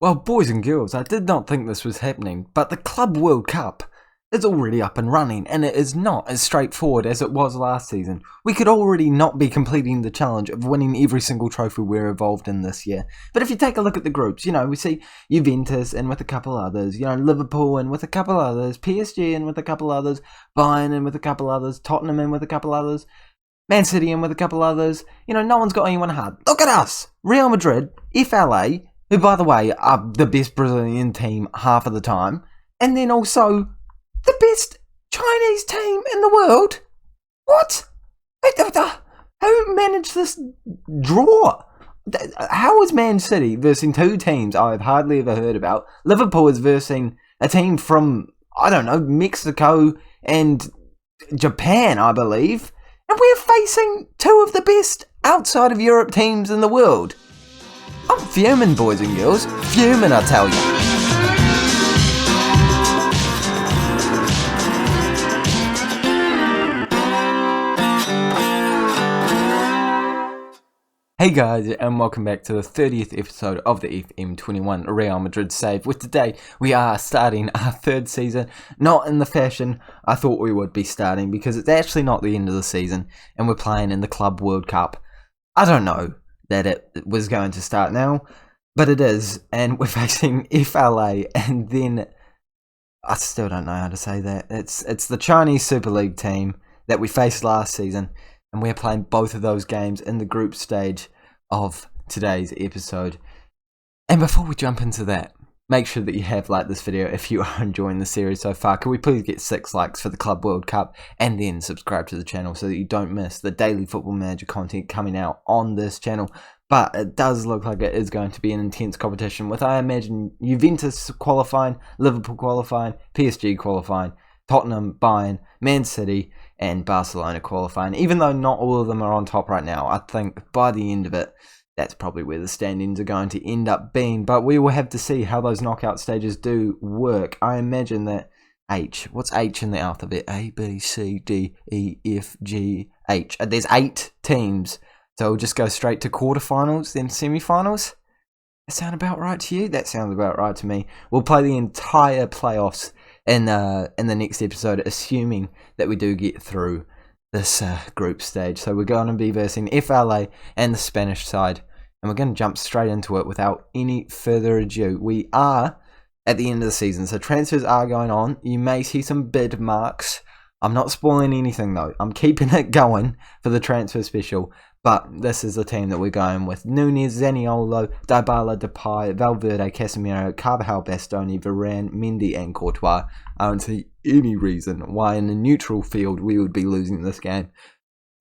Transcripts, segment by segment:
Well, boys and girls, I did not think this was happening, but the Club World Cup is already up and running, and it is not as straightforward as it was last season. We could already not be completing the challenge of winning every single trophy we're involved in this year. But if you take a look at the groups, we see Juventus in with a couple others, Liverpool in with a couple others, PSG in with a couple others, Bayern in with a couple others, Tottenham in with a couple others, Man City in with a couple others. No one's got anyone hard. Look at us! Real Madrid, FLA, who, by the way, are the best Brazilian team half of the time, and then also the best Chinese team in the world. What? Who managed this draw? How is Man City versing two teams I've hardly ever heard about? Liverpool is versing a team from, Mexico and Japan, I believe. And we're facing two of the best outside of Europe teams in the world. I'm fuming, boys and girls. Fuming, I tell you. Hey guys, and welcome back to the 30th episode of the FM21 Real Madrid Save. With today, we are starting our third season, not in the fashion I thought we would be starting, because it's actually not the end of the season, and we're playing in the Club World Cup. I don't know that it was going to start now, but it is, and we're facing FLA, and then I still don't know how to say that. It's the Chinese Super League team that we faced last season, and we're playing both of those games in the group stage of today's episode. And before we jump into that, make sure that you have liked this video if you are enjoying the series so far. Can we please get 6 likes for the Club World Cup, and then subscribe to the channel so that you don't miss the daily Football Manager content coming out on this channel. But it does look like it is going to be an intense competition, with, I imagine, Juventus qualifying, Liverpool qualifying, PSG qualifying, Tottenham, Bayern, Man City, and Barcelona qualifying. Even though not all of them are on top right now, I think by the end of it, that's probably where the standings are going to end up being. But we will have to see how those knockout stages do work. I imagine that what's H in the alphabet? A, B, C, D, E, F, G, H. There's 8 teams, so we'll just go straight to quarterfinals, then semi-finals. That sound about right to you? That sounds about right to me. We'll play the entire playoffs in the next episode, assuming that we do get through this group stage. So we're going to be versing FLA and the Spanish side, and we're going to jump straight into it without any further ado. We are at the end of the season, so transfers are going on. You may see some bid marks. I'm not spoiling anything though. I'm keeping it going for the transfer special. But this is the team that we're going with. Núñez, Zaniolo, Dybala, Depay, Valverde, Casemiro, Carvajal, Bastoni, Varane, Mendy and Courtois. I don't see any reason why in a neutral field we would be losing this game.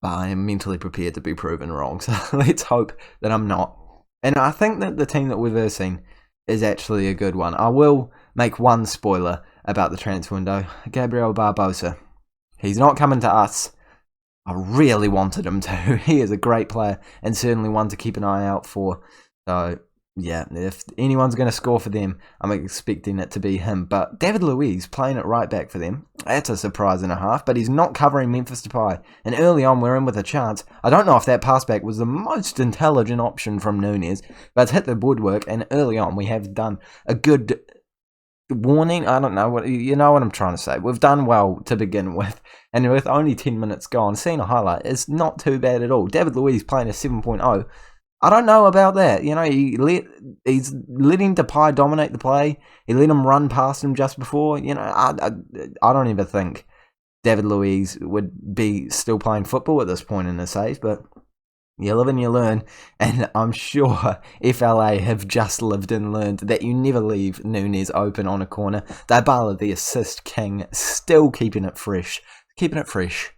But I am mentally prepared to be proven wrong. So let's hope that I'm not. And I think that the team that we're versing is actually a good one. I will make one spoiler about the transfer window. Gabriel Barbosa. He's not coming to us. I really wanted him to. He is a great player and certainly one to keep an eye out for. So, yeah, if anyone's going to score for them, I'm expecting it to be him. But David Luiz playing at right back for them. That's a surprise and a half, but he's not covering Memphis Depay. And early on, we're in with a chance. I don't know if that pass back was the most intelligent option from Núñez, but it's hit the woodwork, and early on, we have done a good warning. I don't know what I'm trying to say. We've done well to begin with, and with only 10 minutes gone, seeing a highlight is not too bad at all. David Luiz playing a 7.0. I don't know about that. He's letting Depay dominate the play. He let him run past him just before. I don't even think David Luiz would be still playing football at this point in his save, but you live and you learn, and I'm sure FLA have just lived and learned that you never leave Núñez open on a corner. Dybala, the assist king, still keeping it fresh. Keeping it fresh.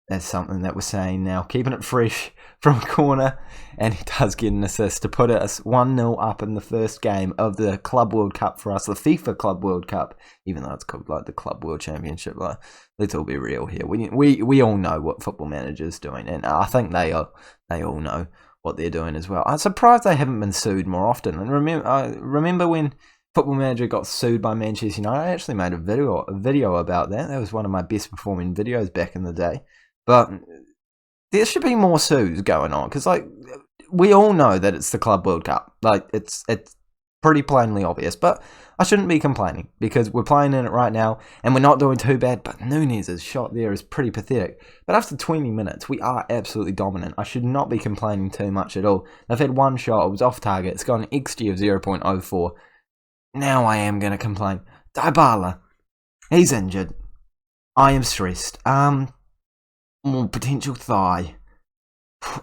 That's something that we're saying now. Keeping it fresh from a corner, and he does get an assist to put us 1-0 up in the first game of the Club World Cup for us, the FIFA Club World Cup, even though it's called like the Club World Championship. Like, let's all be real here. We all know what Football Manager's doing, and I think they all know what they're doing as well. I'm surprised they haven't been sued more often. And remember when Football Manager got sued by Manchester United? I actually made a video about that. That was one of my best performing videos back in the day. But there should be more sues going on, because we all know that it's the Club World Cup. It's pretty plainly obvious, but I shouldn't be complaining because we're playing in it right now and we're not doing too bad, but Nunez's shot there is pretty pathetic. But after 20 minutes, we are absolutely dominant. I should not be complaining too much at all. They've had one shot, it was off target, it's got an XG of 0.04. Now I am going to complain. Dybala, he's injured. I am stressed. Potential thigh.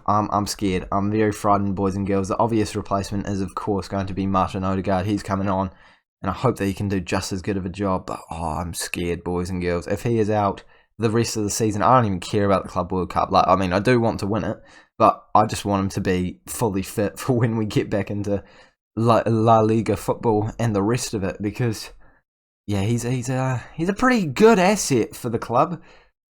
I'm scared. I'm very frightened, boys and girls. The obvious replacement is, of course, going to be Martin Odegaard. He's coming on, and I hope that he can do just as good of a job. But, I'm scared, boys and girls. If he is out the rest of the season, I don't even care about the Club World Cup. I do want to win it, but I just want him to be fully fit for when we get back into La Liga football and the rest of it. Because, yeah, he's a pretty good asset for the club.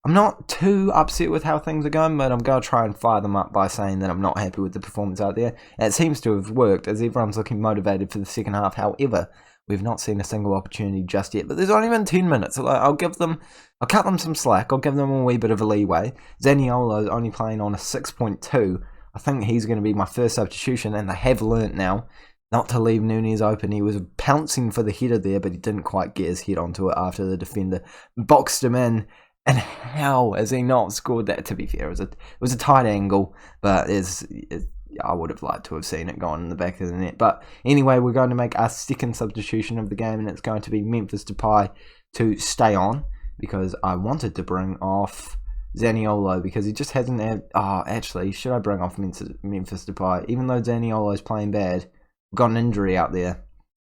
I'm not too upset with how things are going, but I'm going to try and fire them up by saying that I'm not happy with the performance out there. And it seems to have worked, as everyone's looking motivated for the second half. However, we've not seen a single opportunity just yet. But there's only been 10 minutes. I'll cut them some slack. I'll give them a wee bit of a leeway. Zaniolo's only playing on a 6.2. I think he's going to be my first substitution, and they have learnt now not to leave Nunez open. He was pouncing for the header there, but he didn't quite get his head onto it after the defender boxed him in. And how has he not scored that? To be fair, it was a tight angle, but I would have liked to have seen it gone in the back of the net. But anyway, we're going to make our second substitution of the game, and it's going to be Memphis Depay to stay on, because I wanted to bring off Zaniolo because he just hasn't had... actually, should I bring off Memphis Depay? Even though Zaniolo's playing bad, we've got an injury out there.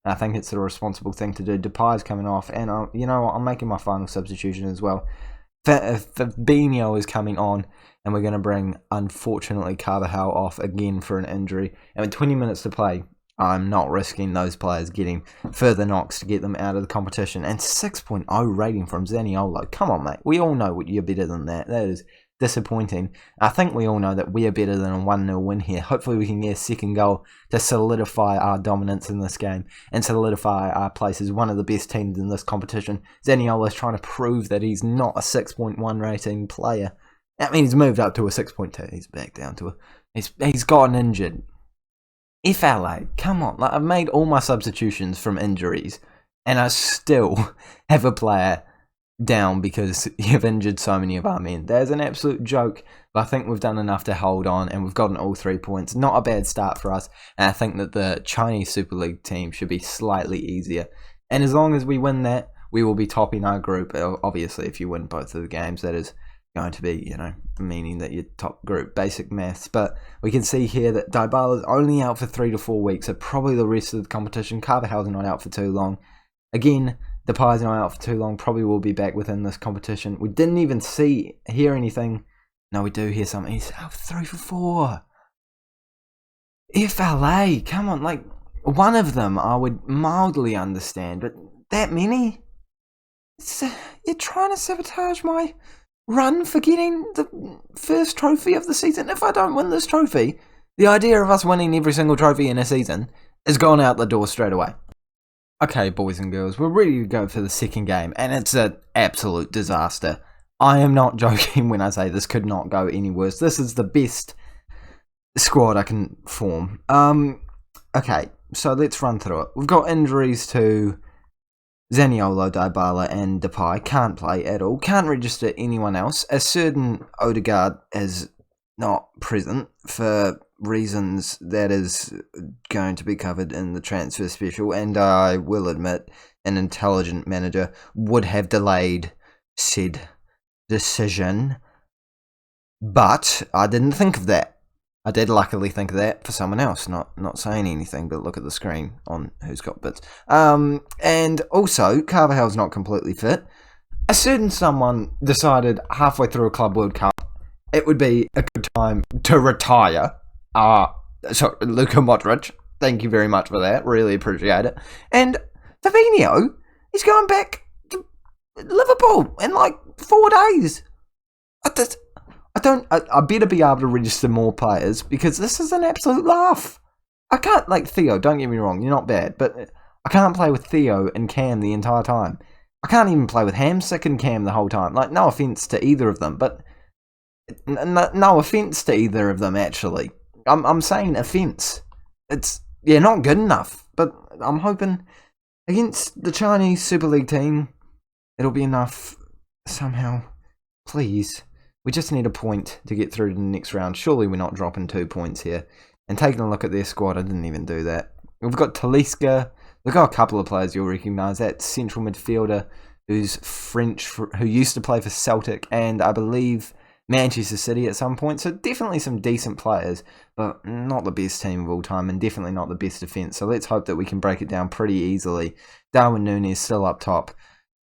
I think it's the responsible thing to do. Depay's coming off, and I'm making my final substitution as well. Fabinho is coming on, and we're going to bring, unfortunately, Carvajal off again for an injury. And with 20 minutes to play, I'm not risking those players getting further knocks to get them out of the competition. And 6.0 rating from Zaniolo. Come on, mate. We all know you're better than that. That is disappointing. I think we all know that we are better than a 1-0 win here. Hopefully we can get a second goal to solidify our dominance in this game and solidify our place as one of the best teams in this competition. Zaniolo is trying to prove that he's not a 6.1 rating player. I mean, he's moved up to a 6.2. He's back down to he's gotten injured. FLA, come on. I've made all my substitutions from injuries, and I still have a player down because you've injured so many of our men. There's an absolute joke, but I think we've done enough to hold on, and we've gotten all 3 points. Not a bad start for us, and I think that the Chinese Super League team should be slightly easier. And as long as we win that, we will be topping our group. Obviously, if you win both of the games, that is going to be, meaning that you're top group, basic maths. But we can see here that Dybala is only out for 3 to 4 weeks, so probably the rest of the competition. Carvajal's not out for too long. Again, Depay's not out for too long, probably will be back within this competition. We didn't even hear anything. No, we do hear something. He's out for 3 for 4. FLA, come on, one of them I would mildly understand, but that many? You're trying to sabotage my run for getting the first trophy of the season. If I don't win this trophy, the idea of us winning every single trophy in a season is gone out the door straight away. Okay, boys and girls, we're ready to go for the second game, and it's an absolute disaster. I am not joking when I say this could not go any worse. This is the best squad I can form. Okay, so let's run through it. We've got injuries to Zaniolo, Dybala, and Depay. Can't play at all. Can't register anyone else. A certain Odegaard is not present for reasons that is going to be covered in the transfer special, and I will admit an intelligent manager would have delayed said decision, but I didn't think of that. I did luckily think of that for someone else, not saying anything, but look at the screen on who's got bits. And also, Carvajal's not completely fit. A certain someone decided halfway through a Club World Cup it would be a good time to retire. Luka Modric, thank you very much for that. Really appreciate it. And Fabinho, he's going back to Liverpool in 4 days. I better be able to register more players because this is an absolute laugh. I can't, Theo, don't get me wrong, you're not bad, but I can't play with Theo and Cam the entire time. I can't even play with Hamsik and Cam the whole time. No offence to either of them, but no offence to either of them, actually. I'm saying offence. It's, not good enough, but But I'm hoping against the Chinese Super League team, it'll be enough somehow. Please. We just need a point to get through to the next round. Surely we're not dropping 2 points here. And taking a look at their squad, I didn't even do that. We've got Talisca. We've got a couple of players you'll recognise. That central midfielder who's French, who used to play for Celtic and I believe Manchester City at some point. So definitely some decent players, but not the best team of all time and definitely not the best defence. So let's hope that we can break it down pretty easily. Darwin Núñez still up top.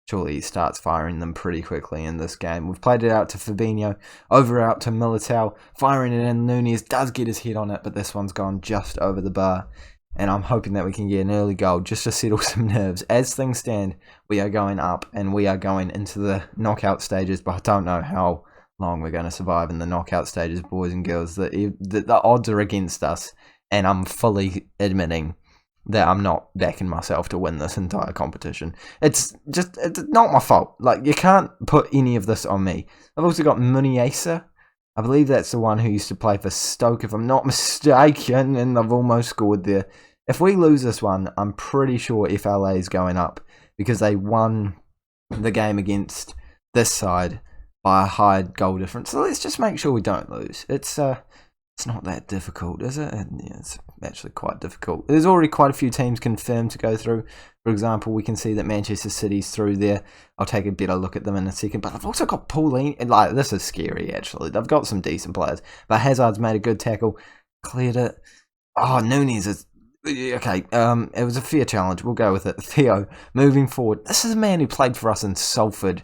Surely he starts firing them pretty quickly in this game. We've played it out to Fabinho, over out to Militao, firing it in. Núñez does get his head on it, but this one's gone just over the bar. And I'm hoping that we can get an early goal just to settle some nerves. As things stand, we are going up and we are going into the knockout stages, but I don't know how long we're going to survive in the knockout stages, boys and girls. The odds are against us, and I'm fully admitting that I'm not backing myself to win this entire competition. It's not my fault. Like, you can't put any of this on me. I've also got Muniesa. I believe that's the one who used to play for Stoke, if I'm not mistaken, and I've almost scored there. If we lose this one, I'm pretty sure FLA is going up because they won the game against this side by a high goal difference. So let's just make sure we don't lose. It's not that difficult, is it? Yeah, it's actually quite difficult. There's already quite a few teams confirmed to go through. For example, we can see that Manchester City's through there. I'll take a better look at them in a second. But I've also got Pauline. Like, this is scary, actually. They've got some decent players. But Hazard's made a good tackle. Cleared it. Oh, Núñez is... Okay, it was a fair challenge. We'll go with it. Theo, moving forward. This is a man who played for us in Salford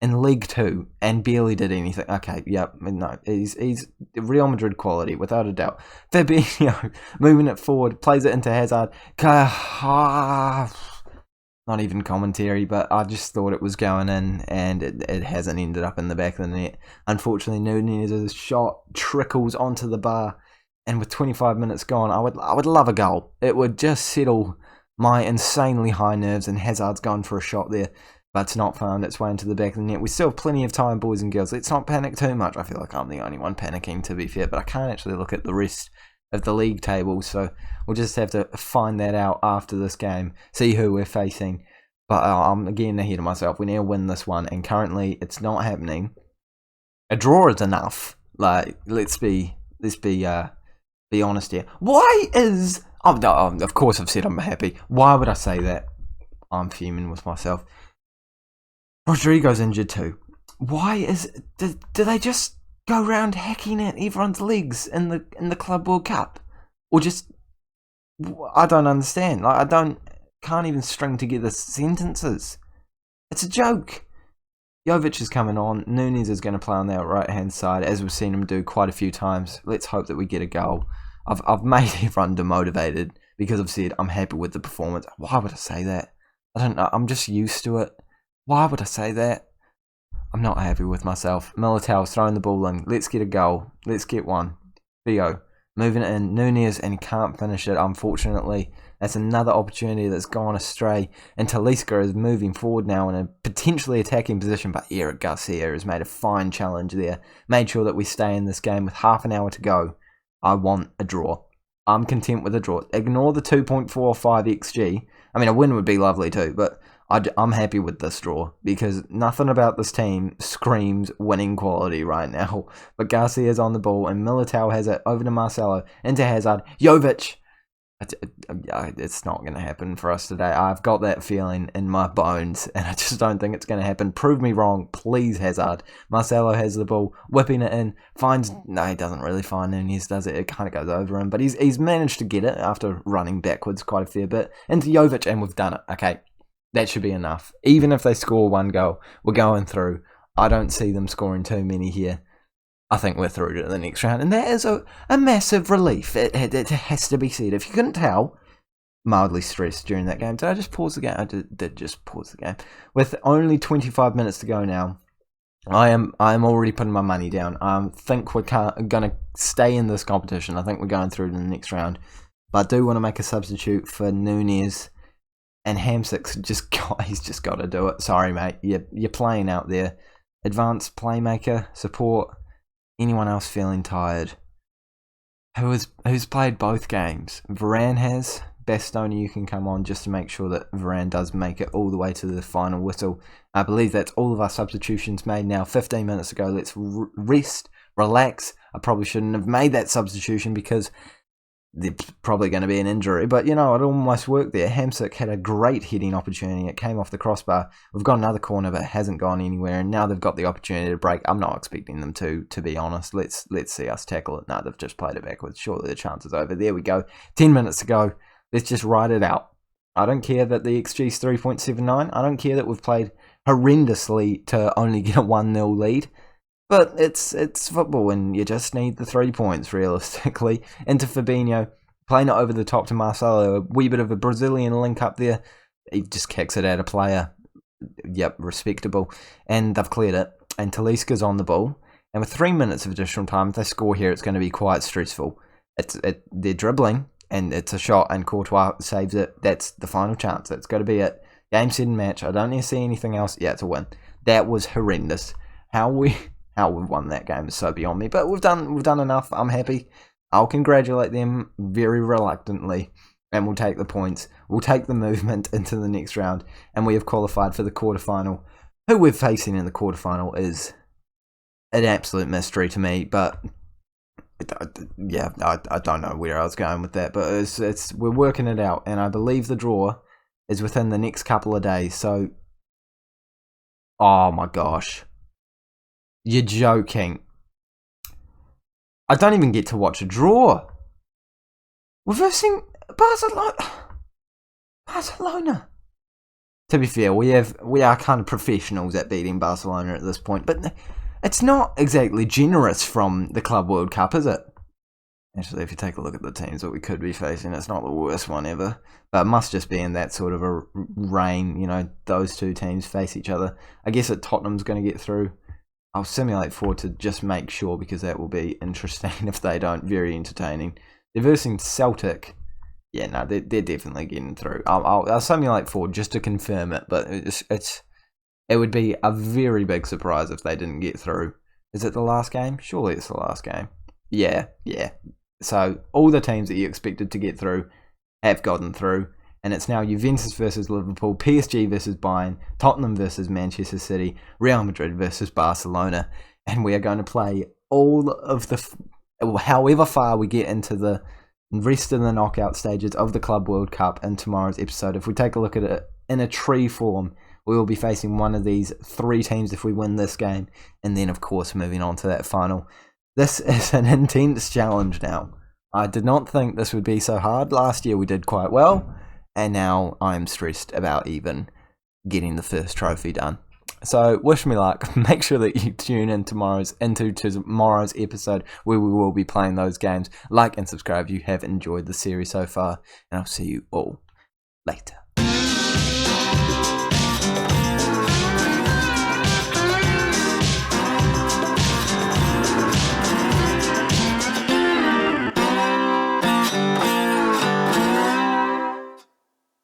in League 2 and barely did anything. Okay, yep, no, he's Real Madrid quality, without a doubt. Fabinho, moving it forward, plays it into Hazard. Not even commentary, but I just thought it was going in, and it hasn't ended up in the back of the net. Unfortunately, Núñez's shot trickles onto the bar, and with 25 minutes gone, I would love a goal. It would just settle my insanely high nerves, and Hazard's gone for a shot there. But it's not found its way into the back of the net. We still have plenty of time, boys and girls. Let's not panic too much. I feel like I'm the only one panicking, to be fair. But I can't actually look at the rest of the league table. So we'll just have to find that out after this game. See who we're facing. But I'm getting ahead of myself. We need to win this one. And currently, it's not happening. A draw is enough. Like, let's be honest here. Why is... Oh, no, of course I've said I'm happy. Why would I say that? I'm fuming with myself. Rodrigo's injured too. Why is... Do they just go around hacking at everyone's legs in the Club World Cup? Or just... I don't understand. Like, can't even string together sentences. It's a joke. Jovic is coming on. Núñez is going to play on their right-hand side, as we've seen him do quite a few times. Let's hope that we get a goal. I've made everyone demotivated because I've said I'm happy with the performance. Why would I say that? I don't know. I'm just used to it. Why would I say that? I'm not happy with myself. Militao's throwing the ball in. Let's get a goal. Let's get one. Theo moving it in. Núñez, and he can't finish it, unfortunately. That's another opportunity that's gone astray. And Talisca is moving forward now in a potentially attacking position. But Eric Garcia has made a fine challenge there. Made sure that we stay in this game with half an hour to go. I want a draw. I'm content with a draw. Ignore the 2.45 XG. I mean, a win would be lovely too, but I'm happy with this draw because nothing about this team screams winning quality right now. But Garcia's on the ball and Militao has it over to Marcelo, into Hazard. Jovic! It's not going to happen for us today. I've got that feeling in my bones and I just don't think it's going to happen. Prove me wrong, please, Hazard. Marcelo has the ball, whipping it in, finds... No, he doesn't really find Núñez, does it? It kind of goes over him, but he's managed to get it after running backwards quite a fair bit. Into Jovic, and we've done it. Okay, that should be enough. Even if they score one goal, we're going through. I don't see them scoring too many here. I think we're through to the next round, and that is a massive relief. It has to be said. If you couldn't tell, mildly stressed during that game. Did I just pause the game? I did just pause the game. With only 25 minutes to go now, I am already putting my money down. I think we're going to stay in this competition. I think we're going through to the next round. But I do want to make a substitute for Núñez, and Hamsik's he's just got to do it. Sorry, mate. You're playing out there. Advanced playmaker, support. Anyone else feeling tired? Who's played both games? Varane has. Bastoni, you can come on just to make sure that Varane does make it all the way to the final whistle. I believe that's all of our substitutions made now. 15 minutes ago, let's rest, relax. I probably shouldn't have made that substitution because there's probably going to be an injury. But, you know, it almost worked there. Hamsik had a great heading opportunity. It came off the crossbar. We've got another corner, but it hasn't gone anywhere. And now they've got the opportunity to break. I'm not expecting them to be honest. Let's see us tackle it. No, they've just played it backwards. Surely the chance is over. There we go. 10 minutes to go. Let's just ride it out. I don't care that the XG's 3.79. I don't care that we've played horrendously to only get a 1-0 lead. But it's football, and you just need the 3 points, realistically. Into Fabinho, playing it over the top to Marcelo. A wee bit of a Brazilian link up there. He just kicks it at a player. Yep, respectable. And they've cleared it. And Talisca's on the ball. And with 3 minutes of additional time, if they score here, it's going to be quite stressful. They're dribbling, and it's a shot, and Courtois saves it. That's the final chance. That's got to be it. Game, set, and match. I don't need to see anything else. Yeah, it's a win. That was horrendous. How we've won that game is so beyond me. But we've done enough. I'm happy. I'll congratulate them very reluctantly. And we'll take the points. We'll take the movement into the next round. And we have qualified for the quarterfinal. Who we're facing in the quarterfinal is an absolute mystery to me. But yeah, I don't know where I was going with that. But we're working it out. And I believe the draw is within the next couple of days. So, oh my gosh. You're joking. I don't even get to watch a draw. We're versing Barcelona. To be fair, we are kind of professionals at beating Barcelona at this point, but it's not exactly generous from the Club World Cup, is it? Actually, if you take a look at the teams that we could be facing, it's not the worst one ever. But it must just be in that sort of a reign, you know, those two teams face each other. I guess that Tottenham's going to get through. I'll simulate forward to just make sure, because that will be interesting if they don't. Very entertaining. They're versing Celtic. Yeah, no, they're definitely getting through. I'll simulate forward just to confirm it, but it would be a very big surprise if they didn't get through. Is it the last game? Surely it's the last game. Yeah. So all the teams that you expected to get through have gotten through. And it's now Juventus versus Liverpool, PSG versus Bayern, Tottenham versus Manchester City, Real Madrid versus Barcelona. And we are going to play all of however far we get into the rest of the knockout stages of the Club World Cup in tomorrow's episode. If we take a look at it in a tree form, we will be facing one of these three teams if we win this game. And then, of course, moving on to that final. This is an intense challenge now. I did not think this would be so hard. Last year we did quite well. And now I'm stressed about even getting the first trophy done. So wish me luck. Make sure that you tune in into tomorrow's episode where we will be playing those games. Like and subscribe if you have enjoyed the series so far. And I'll see you all